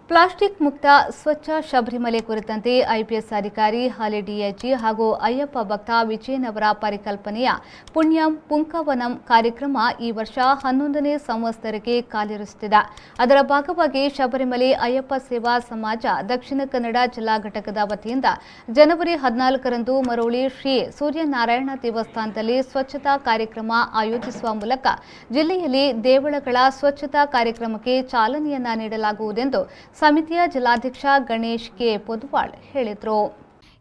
Plastic ಮುಕ್ತ ಸ್ವಚ್ಛ ಶಬರಿಮಲೆ ಕುರಿತಂತೆ ಐಪಿಎಸ್ ಅಧಿಕಾರಿ ಹಾಲಿ ಡಿಐಜಿ ಹಾಗೂ ಅಯ್ಯಪ್ಪ ಭಕ್ತ ವಿಜಯನ್ ಅವರ ಪರಿಕಲ್ಪನೆಯ ಪುಣ್ಯಂ ಪುಂಕವನಂ ಕಾರ್ಯಕ್ರಮ ಈ ವರ್ಷ 11ನೇ ಸಂವತ್ಸರಕ್ಕೆ ಕಾಲಿರಿಸುತ್ತಿದೆ. ಅದರ ಭಾಗವಾಗಿ ಶಬರಿಮಲೆ ಅಯ್ಯಪ್ಪ ಸೇವಾ ಸಮಾಜ ದಕ್ಷಿಣ ಕನ್ನಡ ಜಿಲ್ಲಾ ಘಟಕದ ವತಿಯಿಂದ ಜನವರಿ 14ರಂದು ಮರಳಿ ಶ್ರೀ ಸೂರ್ಯನಾರಾಯಣ ದೇವಸ್ಥಾನದಲ್ಲಿ ಸ್ವಚ್ಛತಾ ಕಾರ್ಯಕ್ರಮ ಆಯೋಜಿಸುವ ಮೂಲಕ ಜಿಲ್ಲೆಯಲ್ಲಿ ದೇವಳಗಳ ಸ್ವಚ್ಛತಾ ಕಾರ್ಯಕ್ರಮಕ್ಕೆ ಚಾಲನೆಯನ್ನ ನೀಡಲಾಗುವುದೆಂದು ಸಮಿತಿಯ ಜಿಲ್ಲಾಧ್ಯಕ್ಷ ಗಣೇಶ್ ಕೆ ಪೊದುವಾಳ್ ಹೇಳಿದರು.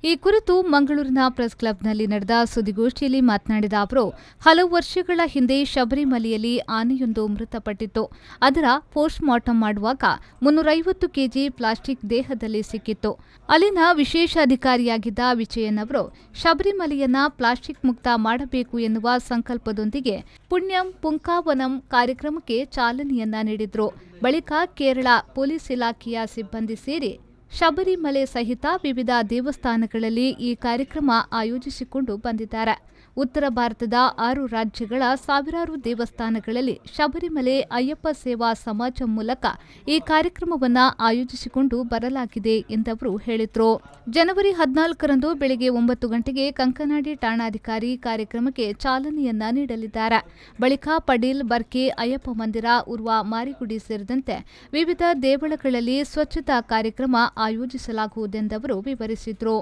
ಈ ಕುರಿತು ಮಂಗಳೂರಿನ ಪ್ರೆಸ್ ಕ್ಲಬ್ನಲ್ಲಿ ನಡೆದ ಸುದ್ದಿಗೋಷ್ಠಿಯಲ್ಲಿ ಮಾತನಾಡಿದ ಅವರು, ಹಲವು ವರ್ಷಗಳ ಹಿಂದೆ ಶಬರಿಮಲೆಯಲ್ಲಿ ಆನೆಯೊಂದು ಮೃತಪಟ್ಟಿತ್ತು. ಅದರ ಪೋಸ್ಟ್ ಮಾರ್ಟಂ ಮಾಡುವಾಗ 350 ಕೆಜಿ ಪ್ಲಾಸ್ಟಿಕ್ ದೇಹದಲ್ಲಿ ಸಿಕ್ಕಿತ್ತು. ಅಲ್ಲಿನ ವಿಶೇಷ ಅಧಿಕಾರಿಯಾಗಿದ್ದ ವಿಜಯನ್ ಅವರು ಶಬರಿಮಲೆಯನ್ನ ಪ್ಲಾಸ್ಟಿಕ್ ಮುಕ್ತ ಮಾಡಬೇಕು ಎನ್ನುವ ಸಂಕಲ್ಪದೊಂದಿಗೆ ಪುಣ್ಯಂ ಪುಂಕಾವನಂ ಕಾರ್ಯಕ್ರಮಕ್ಕೆ ಚಾಲನೆಯನ್ನ ನೀಡಿದ್ರು. ಬಳಿಕ ಕೇರಳ ಪೊಲೀಸ್ ಇಲಾಖೆಯ ಸಿಬ್ಬಂದಿ ಸೇರಿ ಶಬರಿಮಲೆ ಸಹಿತ ವಿವಿಧ ದೇವಸ್ಥಾನಗಳಲ್ಲಿ ಈ ಕಾರ್ಯಕ್ರಮ ಆಯೋಜಿಸಿಕೊಂಡು ಬಂದಿದ್ದಾರೆ. ಉತ್ತರ ಭಾರತದ 6 ರಾಜ್ಯಗಳ ಸಾವಿರಾರು ದೇವಸ್ಥಾನಗಳಲ್ಲಿ ಶಬರಿಮಲೆ ಅಯ್ಯಪ್ಪ ಸೇವಾ ಸಮಾಜ ಮೂಲಕ ಈ ಕಾರ್ಯಕ್ರಮವನ್ನು ಆಯೋಜಿಸಿಕೊಂಡು ಬರಲಾಗಿದೆ ಎಂದವರು ಹೇಳಿದರು. ಜನವರಿ 14ರಂದು ಬೆಳಗ್ಗೆ 9 ಗಂಟೆಗೆ ಕಂಕನಾಡಿ ಠಾಣಾಧಿಕಾರಿ ಕಾರ್ಯಕ್ರಮಕ್ಕೆ ಚಾಲನೆಯನ್ನ ನೀಡಲಿದ್ದಾರೆ. ಬಳಿಕ ಪಡೀಲ್, ಬರ್ಕೆ, ಅಯ್ಯಪ್ಪ ಮಂದಿರ, ಉರ್ವ, ಮಾರಿಗುಡಿ ಸೇರಿದಂತೆ ವಿವಿಧ ದೇವಳಗಳಲ್ಲಿ ಸ್ವಚ್ಛತಾ ಕಾರ್ಯಕ್ರಮ ಆಯೋಜಿಸಲಾಗುವುದೆಂದವರು ವಿವರಿಸಿದರು.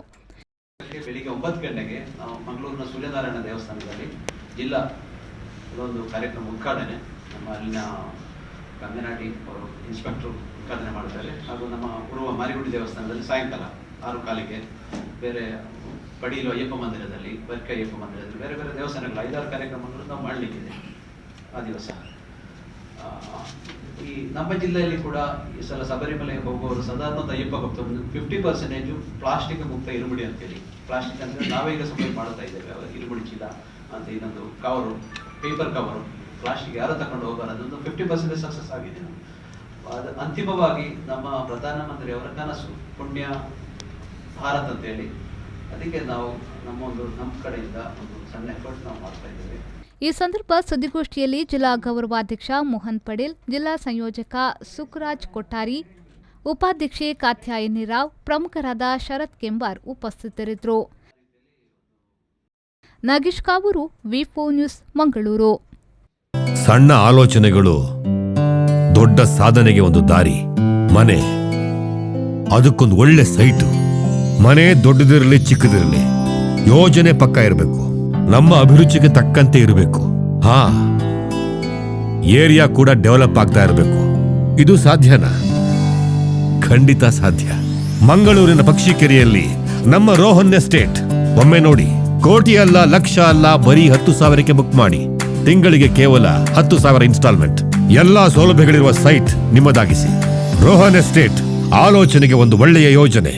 ಬೆಳಿಗ್ಗೆ 9 ಗಂಟೆಗೆ ನಾವು ಮಂಗಳೂರಿನ ಸೂರ್ಯನಾರಾಯಣ ದೇವಸ್ಥಾನದಲ್ಲಿ ಜಿಲ್ಲಾ ಒಂದು ಕಾರ್ಯಕ್ರಮ ಉದ್ಘಾಟನೆ ನಮ್ಮ ಅಲ್ಲಿನ ಕಂಗನಾಡಿ ಅವರು ಇನ್ಸ್ಪೆಕ್ಟರ್ ಉದ್ಘಾಟನೆ ಮಾಡ್ತಾರೆ. ಹಾಗೂ ನಮ್ಮ ಪೂರ್ವ ಮಾರಿಗುಡಿ ದೇವಸ್ಥಾನದಲ್ಲಿ ಸಾಯಂಕಾಲ 6:15ಕ್ಕೆ ಬೇರೆ ಪಡೀಲು ಅಯ್ಯಪ್ಪ ಮಂದಿರದಲ್ಲಿ, ಬರ್ಕೆ ಅಯ್ಯಪ್ಪ ಮಂದಿರದಲ್ಲಿ ಬೇರೆ ಬೇರೆ ದೇವಸ್ಥಾನಗಳು 5-6 ಕಾರ್ಯಕ್ರಮಗಳು ನಾವು ಮಾಡಲಿಕ್ಕಿದೆ ಆ ದಿವಸ. ಈ ನಮ್ಮ ಜಿಲ್ಲೆಯಲ್ಲಿ ಕೂಡ ಈ ಸಲ ಶಬರಿಮಲೆಗೆ ಹೋಗುವವರು ಸಾಧಾರಣ ಅಯ್ಯಪ್ಪ ಭಕ್ತರು 50% ಪ್ಲಾಸ್ಟಿಕ್ ಮುಕ್ತ ಇರುಮುಡಿ ಅಂತೇಳಿ. ಪ್ಲಾಸ್ಟಿಕ್ ಅಂದರೆ ನಾವೀಗ ಸಪ್ಲೈ ಮಾಡ್ತಾ ಇದ್ದೇವೆ, ಇರುಮುಡಿ ಚೀಲ ಅಂತ ಇನ್ನೊಂದು ಕವರು, ಪೇಪರ್ ಕವರು, ಪ್ಲಾಸ್ಟಿಕ್ ಯಾರು ತಗೊಂಡು ಹೋಗಬಾರದು, ಅದೊಂದು 50% ಸಕ್ಸಸ್ ಆಗಿದೆ. ಅದು ಅಂತಿಮವಾಗಿ ನಮ್ಮ ಪ್ರಧಾನಮಂತ್ರಿ ಅವರ ಕನಸು ಪುಣ್ಯ ಭಾರತ್ ಅಂತೇಳಿ. ಅದಕ್ಕೆ ನಾವು ನಮ್ಮ ಕಡೆಯಿಂದ ಒಂದು ಸಣ್ಣ ಎಫರ್ಟ್ ನಾವು ಮಾಡ್ತಾ ಇದ್ದೇವೆ. ಈ ಸಂದರ್ಭ ಸುದ್ದಿಗೋಷ್ಠಿಯಲ್ಲಿ ಜಿಲ್ಲಾ ಗೌರವಾಧ್ಯಕ್ಷ ಮೋಹನ್ ಪಡೇಲ್, ಜಿಲ್ಲಾ ಸಂಯೋಜಕ ಸುಖರಾಜ್ ಕೊಟ್ಟಾರಿ, ಉಪಾಧ್ಯಕ್ಷೆ ಕಾತ್ಯಾಯನಿ ರಾವ್, ಪ್ರಮುಖರಾದ ಶರತ್ ಕೆಂಬಾರ್ ಉಪಸ್ಥಿತರಿದ್ದರು. ನಾಗೇಶ್ ಕಾವೂರು, ವಿ4 ನ್ಯೂಸ್, ಮಂಗಳೂರು. ಸಣ್ಣ ಆಲೋಚನೆಗಳು ದೊಡ್ಡ ಸಾಧನೆಗೆ ಒಂದು ದಾರಿ. ಮನೆ, ಅದಕ್ಕೊಂದು ಒಳ್ಳೆ ಸೈಟು. ಮನೆ ದೊಡ್ಡದಿರಲಿ ಚಿಕ್ಕದಿರಲಿ, ಯೋಜನೆ ಪಕ್ಕ ಇರಬೇಕು. ನಮ್ಮ ಅಭಿರುಚಿಗೆ ತಕ್ಕಂತೆ ಇರಬೇಕು. ಏರಿಯಾ ಕೂಡ ಡೆವಲಪ್ ಆಗ್ತಾ ಇರಬೇಕು. ಇದು ಸಾಧ್ಯನಾ? ಖಂಡಿತ ಸಾಧ್ಯ. ಮಂಗಳೂರಿನ ಪಕ್ಷಿಕೆರೆಯಲ್ಲಿ ನಮ್ಮ ರೋಹನ್ ಎಸ್ಟೇಟ್. ಒಮ್ಮೆ ನೋಡಿ, ಕೋಟಿ ಅಲ್ಲ, ಲಕ್ಷ ಅಲ್ಲ, ಬರೀ 10,000ಕ್ಕೆ ಬುಕ್ ಮಾಡಿ. ತಿಂಗಳಿಗೆ ಕೇವಲ 10,000 ಇನ್ಸ್ಟಾಲ್ಮೆಂಟ್. ಎಲ್ಲಾ ಸೌಲಭ್ಯಗಳಿರುವ ಸೈಟ್ ನಿಮ್ಮದಾಗಿಸಿ. ರೋಹನ್ ಎಸ್ಟೇಟ್ ಆಲೋಚನೆಗೆ ಒಂದು ಒಳ್ಳೆಯ ಯೋಜನೆ.